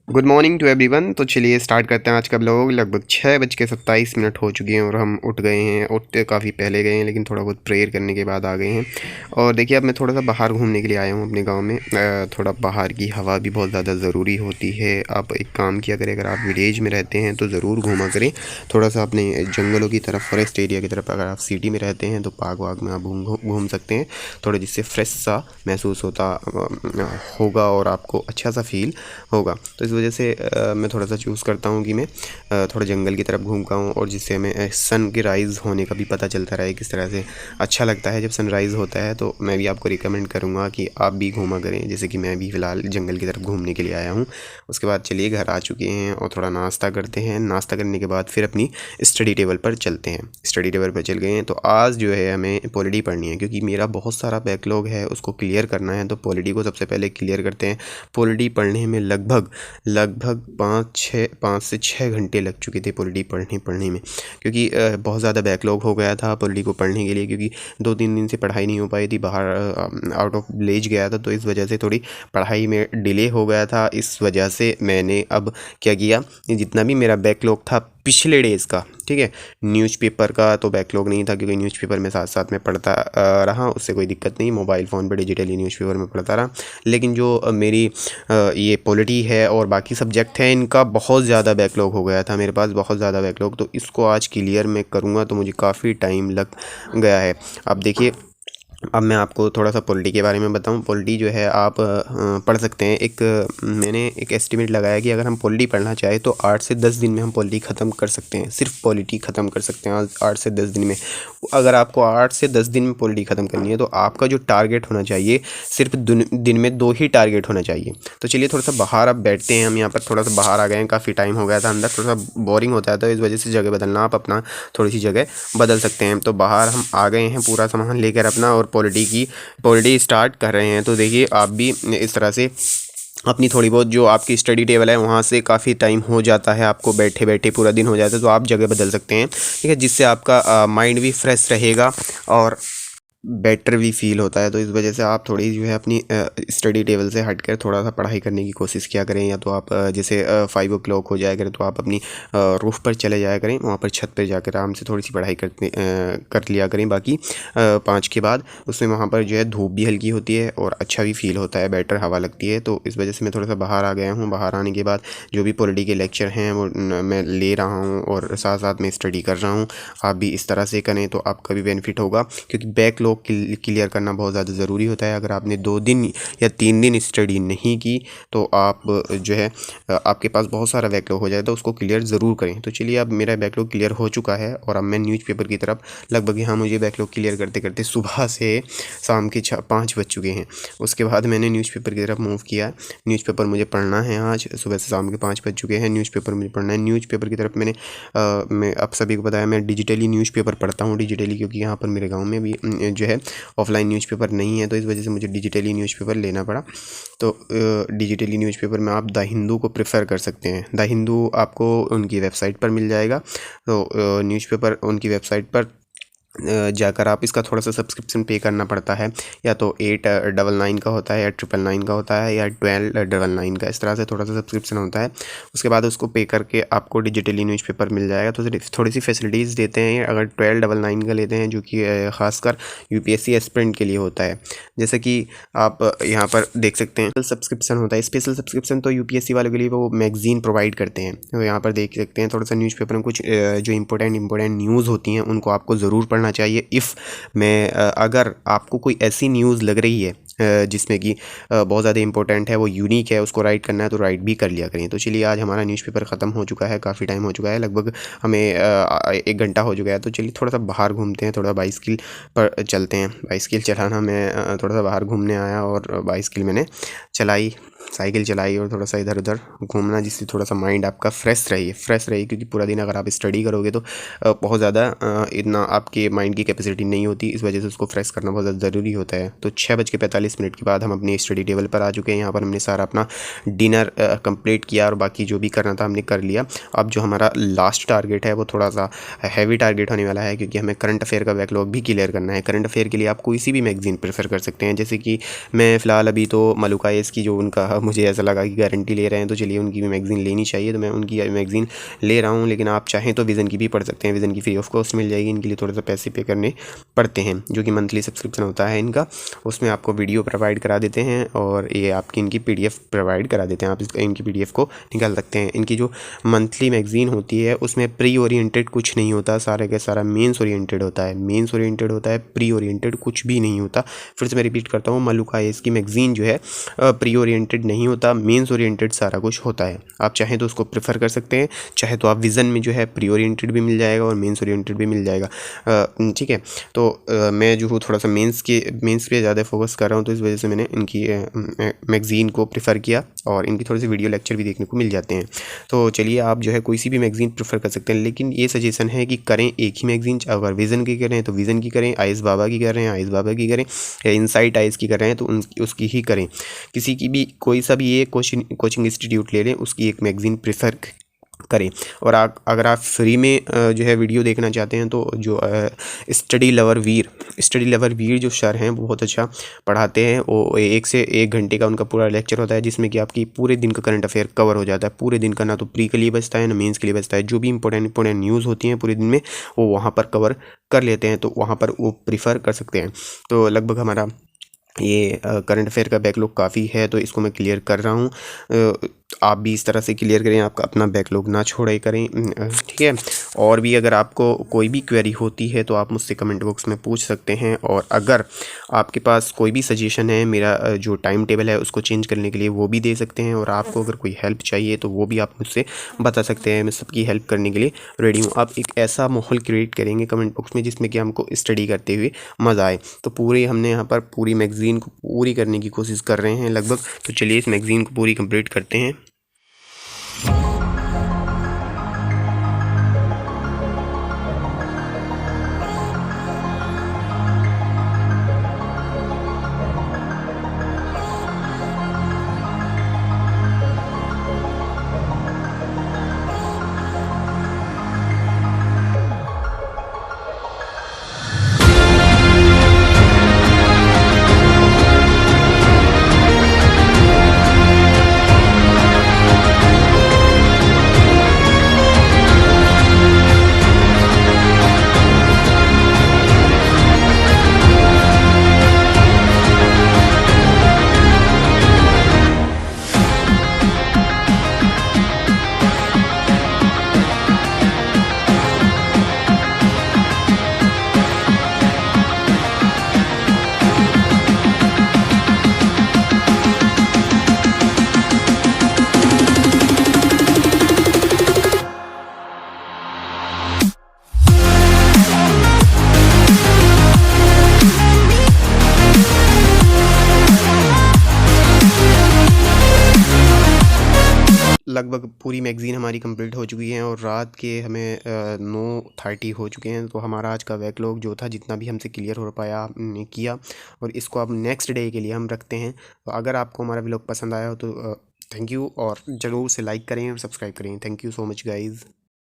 Good morning to everyone. तो चलिए start करते हैं आज का ब्लॉग। लगभग 6:27 हो चुके हैं और हम उठ गए हैं। उठते काफ़ी पहले गए हैं लेकिन थोड़ा बहुत प्रेयर करने के बाद आ गए हैं। और देखिए अब मैं थोड़ा सा बाहर घूमने के लिए आया हूँ अपने गांव में। थोड़ा बाहर की हवा भी बहुत ज़्यादा ज़रूरी होती है। आप एक काम किया करें, अगर आप विलेज में रहते हैं तो ज़रूर घूमा करें थोड़ा सा अपने जंगलों की तरफ, फॉरेस्ट एरिया की तरफ। अगर आप सिटी में रहते हैं तो पार्क वार्क में आप घूम सकते हैं थोड़ा, जिससे फ्रेश सा महसूस होगा और आपको अच्छा सा फील होगा। तो इस वजह से मैं थोड़ा सा चूज़ करता हूँ कि मैं थोड़ा जंगल की तरफ घूम पाऊँ, और जिससे हमें सन के राइज़ होने का भी पता चलता रहे किस तरह से अच्छा लगता है जब सनराइज़ होता है। तो मैं भी आपको रिकमेंड करूँगा कि आप भी घूमा करें, जैसे कि मैं भी फ़िलहाल जंगल की तरफ घूमने के लिए आया हूँ। उसके बाद चलिए घर आ चुके हैं और थोड़ा नाश्ता करते हैं। नाश्ता करने के बाद फिर अपनी स्टडी टेबल पर चलते हैं। स्टडी टेबल पर चल गए हैं तो आज जो है हमें पॉलिटी पढ़नी है, क्योंकि मेरा बहुत सारा बैकलॉग है, उसको क्लियर करना है। तो पॉलिटी को सबसे पहले क्लियर करते हैं। पॉलिटी पढ़ने में लगभग 5 से 6 घंटे लग चुके थे पॉलिटी पढ़ने में, क्योंकि बहुत ज़्यादा बैकलॉग हो गया था पॉलिटी को पढ़ने के लिए, क्योंकि 2-3 दिन से पढ़ाई नहीं हो पाई थी। बाहर आउट ऑफ विलेज गया था, तो इस वजह से थोड़ी पढ़ाई में डिले हो गया था। इस वजह से मैंने अब क्या किया, जितना भी मेरा बैकलॉग था पिछले डेज़ का, ठीक है, न्यूज़पेपर का तो बैकलॉग नहीं था, क्योंकि न्यूज़पेपर में साथ साथ में पढ़ता रहा, उससे कोई दिक्कत नहीं। मोबाइल फ़ोन पर डिजिटली न्यूज़पेपर में पढ़ता रहा। लेकिन जो मेरी ये पॉलिटी है और बाकी सब्जेक्ट हैं, इनका बहुत ज़्यादा बैकलॉग हो गया था मेरे पास, बहुत ज़्यादा बैकलॉग। तो इसको आज क्लियर मैं करूँगा तो मुझे काफ़ी टाइम लग गया है। अब देखिए, अब मैं आपको थोड़ा सा पॉलिटी के बारे में बताऊं। पॉलिटी जो है आप पढ़ सकते हैं। मैंने एक एस्टिमेट लगाया कि अगर हम पॉलिटी पढ़ना चाहें तो 8 से 10 दिन में हम पॉलिटी ख़त्म कर सकते हैं। सिर्फ पॉलिटी ख़त्म कर सकते हैं 8 से 10 दिन में। अगर आपको 8 से 10 दिन में पॉलिटी ख़त्म करनी है तो आपका जो टारगेट होना चाहिए, सिर्फ दिन में 2 ही टारगेट होना चाहिए। तो चलिए थोड़ा सा बाहर अब बैठते हैं। हम यहाँ पर थोड़ा सा बाहर आ गए हैं, काफ़ी टाइम हो गया था अंदर, थोड़ा सा बोरिंग होता है तो इस वजह से जगह बदलना, आप अपना थोड़ी सी जगह बदल सकते हैं। तो बाहर हम आ गए हैं पूरा सामान लेकर अपना, और पॉलिटी स्टार्ट कर रहे हैं। तो देखिए आप भी इस तरह से अपनी थोड़ी बहुत जो आपकी स्टडी टेबल है वहाँ से काफ़ी टाइम हो जाता है, आपको बैठे बैठे पूरा दिन हो जाता है, तो आप जगह बदल सकते हैं, ठीक है, जिससे आपका माइंड भी फ्रेश रहेगा और बेटर भी फील होता है। तो इस वजह से आप थोड़ी जो है अपनी स्टडी टेबल से हटकर थोड़ा सा पढ़ाई करने की कोशिश किया करें। या तो आप जैसे 5 o'clock हो जाया करें तो आप अपनी रूफ़ पर चले जाया करें, वहाँ पर छत पर जाकर आराम से थोड़ी सी पढ़ाई कर लिया करें। बाकी 5 के बाद उसमें वहाँ पर जो है धूप भी हल्की होती है और अच्छा भी फील होता है, बेटर हवा लगती है। तो इस वजह से मैं थोड़ा सा बाहर आ गया हूँ। बाहर आने के बाद जो भी पॉलिटी के लेक्चर हैं वो मैं ले रहा हूँ और साथ साथ में स्टडी कर रहा हूँ। आप भी इस तरह से करें तो आपका भी बेनिफिट होगा, क्योंकि बैकलॉग क्लियर करना बहुत ज़्यादा ज़रूरी होता है। अगर आपने 2 दिन या 3 दिन स्टडी नहीं की तो आप जो है आपके पास बहुत सारा बैकलॉग हो जाए, तो उसको क्लियर ज़रूर करें। तो चलिए अब मेरा बैकलॉग क्लियर हो चुका है और अब मैं न्यूज़पेपर की तरफ लगभग, यहाँ मुझे बैकलॉग क्लियर करते करते सुबह से शाम के 5 बज चुके हैं। उसके बाद मैंने न्यूज़पेपर की तरफ मूव किया। न्यूज़पेपर मुझे पढ़ना है। आज सुबह से शाम के 5 बज चुके हैं, न्यूज़पेपर मुझे पढ़ना है। न्यूज़पेपर की तरफ मैं आप सभी को बताया, मैं डिजिटली न्यूज़पेपर पढ़ता हूँ। डिजिटली क्योंकि यहाँ पर मेरे गाँव में भी जो है ऑफलाइन न्यूज़पेपर नहीं है, तो इस वजह से मुझे डिजिटली न्यूज़पेपर लेना पड़ा। तो डिजिटली न्यूज़पेपर में आप द हिंदू को प्रेफर कर सकते हैं। द हिंदू आपको उनकी वेबसाइट पर मिल जाएगा। तो न्यूज़पेपर उनकी वेबसाइट पर जाकर आप इसका थोड़ा सा सब्सक्रिप्शन पे करना पड़ता है, या तो 899 का होता है, या 999 का होता है, या 1299 का, इस तरह से थोड़ा सा सब्सक्रिप्शन होता है। उसके बाद उसको पे करके आपको डिजिटली न्यूज़पेपर मिल जाएगा। तो थोड़ी सी फैसिलिटीज़ देते हैं अगर 1299 का लेते हैं, जो कि ख़ासकर यूपीएससी एस्पिरेंट के लिए होता है। जैसे कि आप यहाँ पर देख सकते हैं सब्सक्रिप्शन होता है। स्पेशल सब्सक्रिप्शन तो यूपीएससी वालों के लिए वो मैगज़ीन प्रोवाइड करते हैं। तो यहाँ पर देख सकते हैं थोड़ा सा न्यूज़पेपर में कुछ जो इंपॉर्टेंट न्यूज़ होती हैं उनको आपको ज़रूर पढ़ना चाहिए। अगर आपको कोई ऐसी न्यूज़ लग रही है जिसमें कि बहुत ज़्यादा इंपॉर्टेंट है, वो यूनिक है, उसको राइट करना है तो राइट भी कर लिया करें। तो चलिए आज हमारा न्यूज़पेपर ख़त्म हो चुका है, काफ़ी टाइम हो चुका है, लगभग हमें 1 घंटा हो चुका है। तो चलिए थोड़ा सा बाहर घूमते हैं, थोड़ा बाइसिकल पर चलते हैं। बाइसिकल चलाना, मैं थोड़ा सा बाहर घूमने आया और बाइसिकल मैंने चलाई, साइकिल चलाई और थोड़ा सा इधर उधर घूमना, जिससे थोड़ा सा माइंड आपका फ्रेश रहे, क्योंकि पूरा दिन अगर आप स्टडी करोगे तो बहुत ज़्यादा इतना आपके माइंड की कैपेसिटी नहीं होती। इस वजह से उसको फ्रेश करना बहुत ज़्यादा ज़रूरी होता है। तो 6:45 45 मिनट के बाद हम अपनी स्टडी टेबल पर आ चुके हैं। यहाँ पर हमने सारा अपना डिनर कंप्लीट किया और बाकी जो भी करना था हमने कर लिया। अब जो हमारा लास्ट टारगेट है वो थोड़ा सा हैवी टारगेट होने वाला है, क्योंकि हमें करंट अफेयर का बैकलॉग भी क्लियर करना है। करंट अफेयर के लिए आप कोई सी भी मैगजीन प्रेफर कर सकते हैं, जैसे कि मैं फ़िलहाल अभी तो मलुका एस की जो उनका मुझे ऐसा लगा कि गारंटी ले रहे हैं, तो चलिए उनकी भी मैगज़ीन लेनी चाहिए, तो मैं उनकी मैगज़ीन ले रहा हूँ। लेकिन आप चाहें तो विज़न की भी पढ़ सकते हैं, विज़न की फ्री ऑफ कॉस्ट मिल जाएगी। इनके लिए थोड़ा सा पैसे पे करने पड़ते हैं, जो कि मंथली सब्सक्रिप्शन होता है इनका। उसमें आपको वीडियो प्रोवाइड करा देते हैं और ये आपकी इनकी PDF प्रोवाइड करा देते हैं। आप इनकी PDF को निकाल सकते हैं। इनकी जो मंथली मैगज़ीन होती है उसमें प्री ओरिएंटेड कुछ नहीं होता, सारा का सारा मेंस ओरिएंटेड होता है। मेंस ओरिएंटेड होता है, प्री ओरिएंटेड कुछ भी नहीं होता। फिर से मैं रिपीट करता हूँ, मलुका एस की मैगज़ीन जो है प्री ओरिएंटेड नहीं होता, मेंस ओरिएंटेड सारा कुछ होता है। आप चाहें तो उसको प्रेफर कर सकते हैं, चाहे तो आप विज़न में जो है प्री ओरिएंटेड भी मिल जाएगा और मेंस ओरिएंटेड भी मिल जाएगा। ठीक है, तो मैं जो हूँ थोड़ा सा मेंस पे ज़्यादा फोकस कर रहा हूँ, तो इस वजह से मैंने इनकी मैगज़ीन को प्रेफर किया और इनकी थोड़ी सी वीडियो लेक्चर भी देखने को मिल जाते हैं। तो चलिए आप जो है कोई सी भी मैगज़ीन प्रेफर कर सकते हैं, लेकिन ये सजेशन है कि करें एक ही मैगज़ीन। अगर विज़न की करें तो विज़न की करें, आइस बाबा की कर रहे हैं आइस बाबा की करें, या इनसाइट आइस की कर रहे हैं तो उसकी ही करें। किसी की भी कोई सा भी एक कोचिंग इंस्टीट्यूट ले लें, उसकी एक मैगज़ीन प्रेफर करें। और अगर आप फ्री में जो है वीडियो देखना चाहते हैं, तो जो स्टडी लवर वीर जो सर हैं वो बहुत अच्छा पढ़ाते हैं। वो 1 से 1 घंटे का उनका पूरा लेक्चर होता है, जिसमें कि आपकी पूरे दिन का करंट अफेयर कवर हो जाता है। पूरे दिन का ना तो प्री के लिए बचता है ना मेंस के लिए बचता है। जो भी इंपॉर्टेंट न्यूज़ होती हैं पूरे दिन में वो वहाँ पर कवर कर लेते हैं, तो वहाँ पर वो प्रीफर कर सकते हैं। तो लगभग हमारा ये करंट अफेयर का बैकलॉग काफ़ी है, तो इसको मैं क्लियर कर रहा हूँ। आप भी इस तरह से क्लियर करें, आपका अपना बैकलॉग ना छोड़े करें, ठीक है। और भी अगर आपको कोई भी क्वेरी होती है तो आप मुझसे कमेंट बॉक्स में पूछ सकते हैं। और अगर आपके पास कोई भी सजेशन है मेरा जो टाइम टेबल है उसको चेंज करने के लिए, वो भी दे सकते हैं। और आपको अगर कोई हेल्प चाहिए तो वो भी आप मुझसे बता सकते हैं, मैं सबकी हेल्प करने के लिए रेडी हूँ। आप एक ऐसा माहौल क्रिएट करेंगे कमेंट बॉक्स में जिसमें कि हमको स्टडी करते हुए मज़ा आए। तो पूरी हमने यहाँ पर पूरी मैगज़ीन को पूरी करने की कोशिश कर रहे हैं लगभग। तो चलिए इस मैगज़ीन को पूरी कंप्लीट करते हैं। लगभग पूरी मैगज़ीन हमारी कंप्लीट हो चुकी है और रात के हमें 9:30 हो चुके हैं। तो हमारा आज का बैकलॉग जो था जितना भी हमसे क्लियर हो पाया हमने किया, और इसको अब नेक्स्ट डे के लिए हम रखते हैं। तो अगर आपको हमारा व्लॉग पसंद आया हो तो थैंक यू, और ज़रूर से लाइक करें और सब्सक्राइब करें। Thank you so much guys.